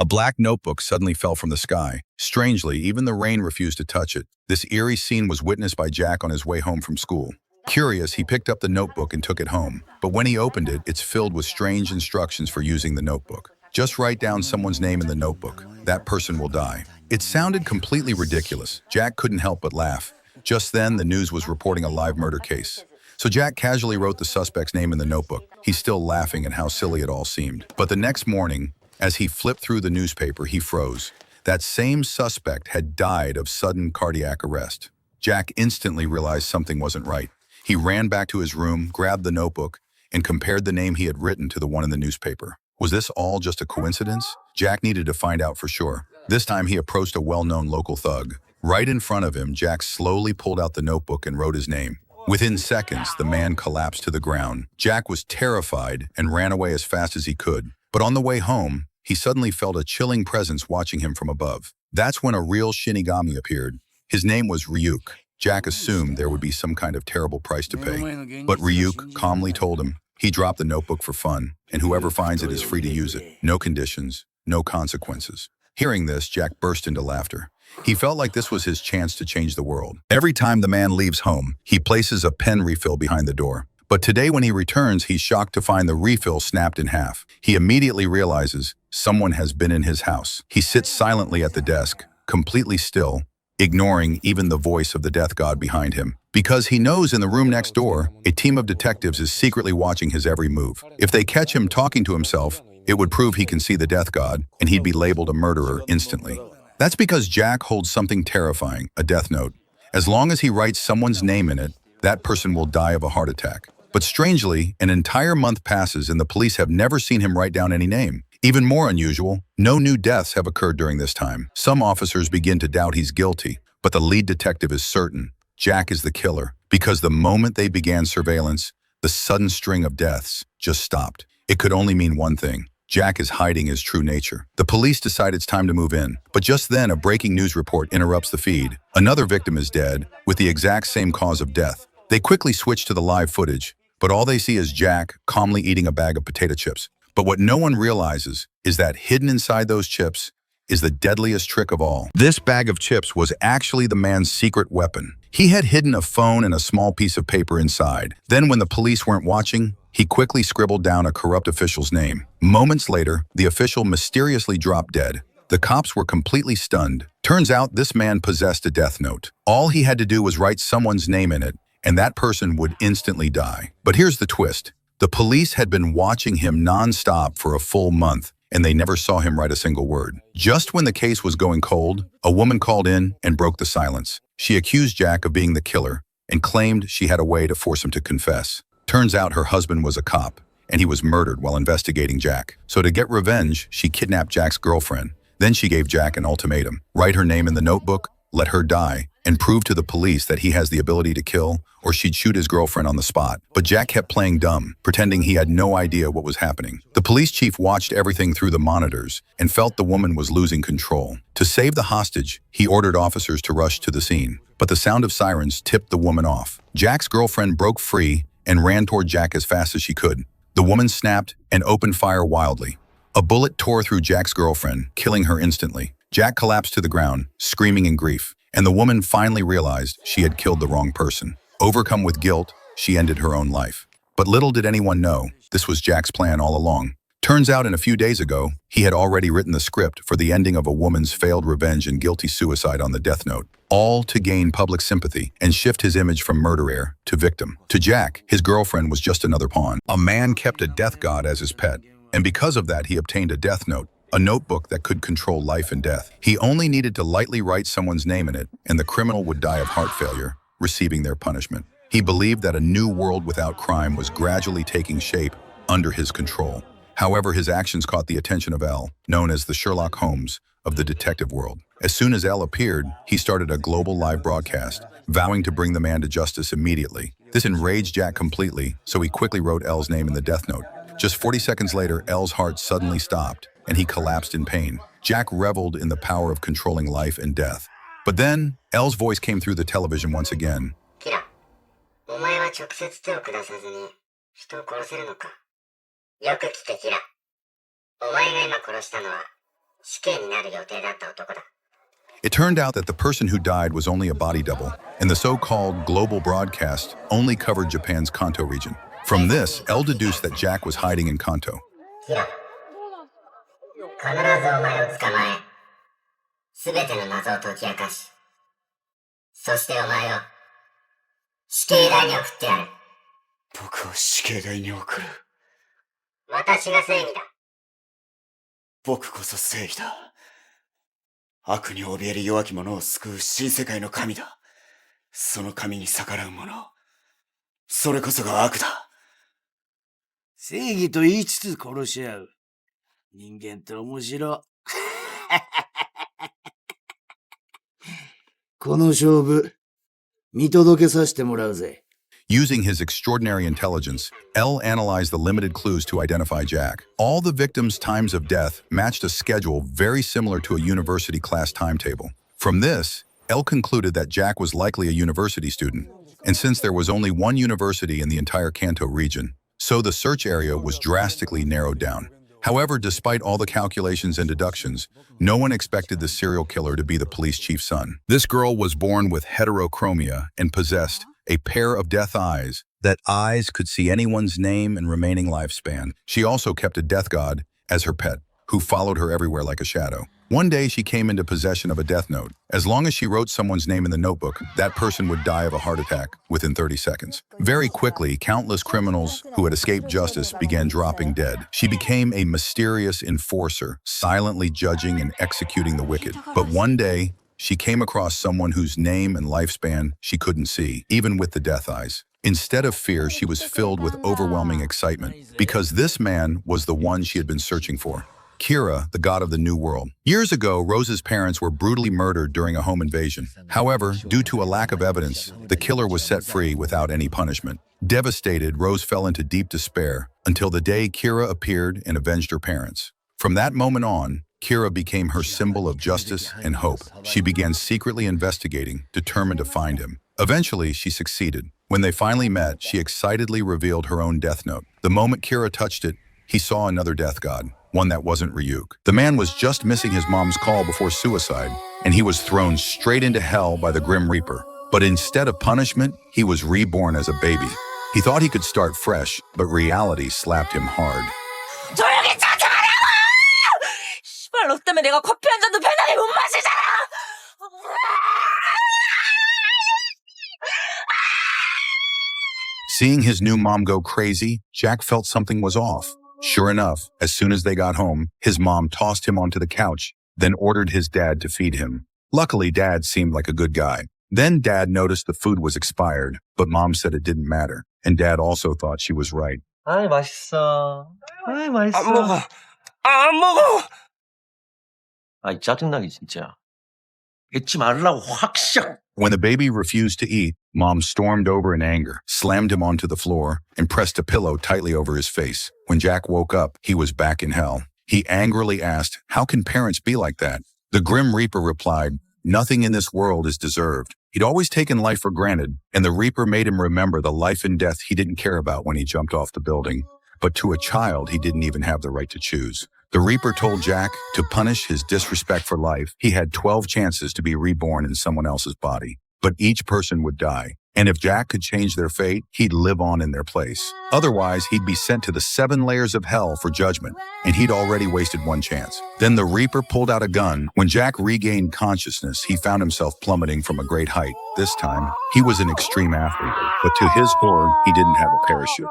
A black notebook suddenly fell from the sky. Strangely, even the rain refused to touch it. This eerie scene was witnessed by Jack on his way home from school. Curious, he picked up the notebook and took it home. But when he opened it, it's filled with strange instructions for using the notebook. Just write down someone's name in the notebook. That person will die. It sounded completely ridiculous. Jack couldn't help but laugh. Just then, the news was reporting a live murder case. So Jack casually wrote the suspect's name in the notebook. He's still laughing at how silly it all seemed. But the next morning, as he flipped through the newspaper, he froze. That same suspect had died of sudden cardiac arrest. Jack instantly realized something wasn't right. He ran back to his room, grabbed the notebook, and compared the name he had written to the one in the newspaper. Was this all just a coincidence? Jack needed to find out for sure. This time he approached a well-known local thug. Right in front of him, Jack slowly pulled out the notebook and wrote his name. Within seconds, the man collapsed to the ground. Jack was terrified and ran away as fast as he could. But on the way home, he suddenly felt a chilling presence watching him from above. That's when a real Shinigami appeared. His name was Ryuk. Jack assumed there would be some kind of terrible price to pay. But Ryuk calmly told him he dropped the notebook for fun, and whoever finds it is free to use it. No conditions, no consequences. Hearing this, Jack burst into laughter. He felt like this was his chance to change the world. Every time the man leaves home, he places a pen refill behind the door. But today when he returns, he's shocked to find the refill snapped in half. He immediately realizes someone has been in his house. He sits silently at the desk, completely still, ignoring even the voice of the death god behind him. Because he knows in the room next door, a team of detectives is secretly watching his every move. If they catch him talking to himself, it would prove he can see the death god, and he'd be labeled a murderer instantly. That's because Jack holds something terrifying, a death note. As long as he writes someone's name in it, that person will die of a heart attack. But strangely, an entire month passes and the police have never seen him write down any name. Even more unusual, no new deaths have occurred during this time. Some officers begin to doubt he's guilty, but the lead detective is certain Jack is the killer, because the moment they began surveillance, the sudden string of deaths just stopped. It could only mean one thing. Jack is hiding his true nature. The police decide it's time to move in, but just then a breaking news report interrupts the feed. Another victim is dead, with the exact same cause of death. They quickly switch to the live footage, but all they see is Jack calmly eating a bag of potato chips. But what no one realizes is that hidden inside those chips is the deadliest trick of all. This bag of chips was actually the man's secret weapon. He had hidden a phone and a small piece of paper inside. Then when the police weren't watching, he quickly scribbled down a corrupt official's name. Moments later, the official mysteriously dropped dead. The cops were completely stunned. Turns out this man possessed a death note. All he had to do was write someone's name in it, and that person would instantly die. But here's the twist. The police had been watching him non-stop for a full month, and they never saw him write a single word. Just when the case was going cold, a woman called in and broke the silence. She accused Jack of being the killer and claimed she had a way to force him to confess. Turns out her husband was a cop, and he was murdered while investigating Jack. So to get revenge, she kidnapped Jack's girlfriend. Then she gave Jack an ultimatum. Write her name in the notebook, let her die, and prove to the police that he has the ability to kill, or she'd shoot his girlfriend on the spot. But Jack kept playing dumb, pretending he had no idea what was happening. The police chief watched everything through the monitors and felt the woman was losing control. To save the hostage, he ordered officers to rush to the scene. But the sound of sirens tipped the woman off. Jack's girlfriend broke free and ran toward Jack as fast as she could. The woman snapped and opened fire wildly. A bullet tore through Jack's girlfriend, killing her instantly. Jack collapsed to the ground, screaming in grief, and the woman finally realized she had killed the wrong person. Overcome with guilt, she ended her own life. But little did anyone know, this was Jack's plan all along. Turns out a few days ago, he had already written the script for the ending of a woman's failed revenge and guilty suicide on the death note, all to gain public sympathy and shift his image from murderer to victim. To Jack, his girlfriend was just another pawn. A man kept a death god as his pet, and because of that he obtained a death note, a notebook that could control life and death. He only needed to lightly write someone's name in it, and the criminal would die of heart failure, receiving their punishment. He believed that a new world without crime was gradually taking shape under his control. However, his actions caught the attention of L, known as the Sherlock Holmes of the detective world. As soon as L appeared, he started a global live broadcast, vowing to bring the man to justice immediately. This enraged Jack completely, so he quickly wrote L's name in the death note. Just 40 seconds later, L's heart suddenly stopped, and he collapsed in pain. Jack reveled in the power of controlling life and death. But then, L's voice came through the television once again. キラ、お前は直接手を下さずに人を殺せるのか。よく聞けキラ。お前が今殺したのは死刑になる予定だった男だ。 It turned out that the person who died was only a body double, and the so-called global broadcast only covered Japan's Kanto region. From this, L deduced that Jack was hiding in Kanto. ヒロ、必ずお前を捕まえ、すべての謎を解き明かし、そしてお前を死刑台に送ってやる。僕を死刑台に送る。私が正義だ。僕こそ正義だ。悪に怯える弱き者を救う新世界の神だ。その神に逆らう者、それこそが悪だ。正義と言いつつ殺し合う。人間って面白。この勝負、見届けさせてもらうぜ。Using his extraordinary intelligence, L analyzed the limited clues to identify Jack. All the victims' times of death matched a schedule very similar to a university class timetable. From this, L concluded that Jack was likely a university student. And since there was only one university in the entire Kanto region, so the search area was drastically narrowed down. However, despite all the calculations and deductions, no one expected the serial killer to be the police chief's son. This girl was born with heterochromia and possessed a pair of death eyes that eyes could see anyone's name and remaining lifespan. She also kept a death god as her pet, who followed her everywhere like a shadow. One day, she came into possession of a death note. As long as she wrote someone's name in the notebook, that person would die of a heart attack within 30 seconds. Very quickly, countless criminals who had escaped justice began dropping dead. She became a mysterious enforcer, silently judging and executing the wicked. But one day, she came across someone whose name and lifespan she couldn't see, even with the death eyes. Instead of fear, she was filled with overwhelming excitement, because this man was the one she had been searching for. Kira, the god of the New World. Years ago, Rose's parents were brutally murdered during a home invasion. However, due to a lack of evidence, the killer was set free without any punishment. Devastated, Rose fell into deep despair until the day Kira appeared and avenged her parents. From that moment on, Kira became her symbol of justice and hope. She began secretly investigating, determined to find him. Eventually, she succeeded. When they finally met, she excitedly revealed her own death note. The moment Kira touched it, he saw another death god, one that wasn't Ryuk. The man was just missing his mom's call before suicide, and he was thrown straight into hell by the Grim Reaper. But instead of punishment, he was reborn as a baby. He thought he could start fresh, but reality slapped him hard. 조용히 찾지 말라고! 씨발, 너 때문에 내가 커피 한 잔도 편하게 못 마시잖아! Seeing his new mom go crazy, Jack felt something was off. Sure enough, as soon as they got home, his mom tossed him onto the couch, then ordered his dad to feed him. Luckily, Dad seemed like a good guy. Then Dad noticed the food was expired, but Mom said it didn't matter, and Dad also thought she was right. 아이 맛있어. 아이 맛있어. 안 먹어. 안 먹어. 아이 짜증나게 진짜. 잊지 말라고 확 시작. When the baby refused to eat, Mom stormed over in anger, slammed him onto the floor, and pressed a pillow tightly over his face. When Jack woke up, he was back in hell. He angrily asked, "How can parents be like that?" The Grim Reaper replied, "Nothing in this world is deserved." He'd always taken life for granted, and the Reaper made him remember the life and death he didn't care about when he jumped off the building. But to a child, he didn't even have the right to choose. The Reaper told Jack to punish his disrespect for life. He had 12 chances to be reborn in someone else's body, but each person would die. And if Jack could change their fate, he'd live on in their place. Otherwise, he'd be sent to the 7 layers of hell for judgment, and he'd already wasted one chance. Then the Reaper pulled out a gun. When Jack regained consciousness, he found himself plummeting from a great height. This time, he was an extreme athlete, but to his horror, he didn't have a parachute.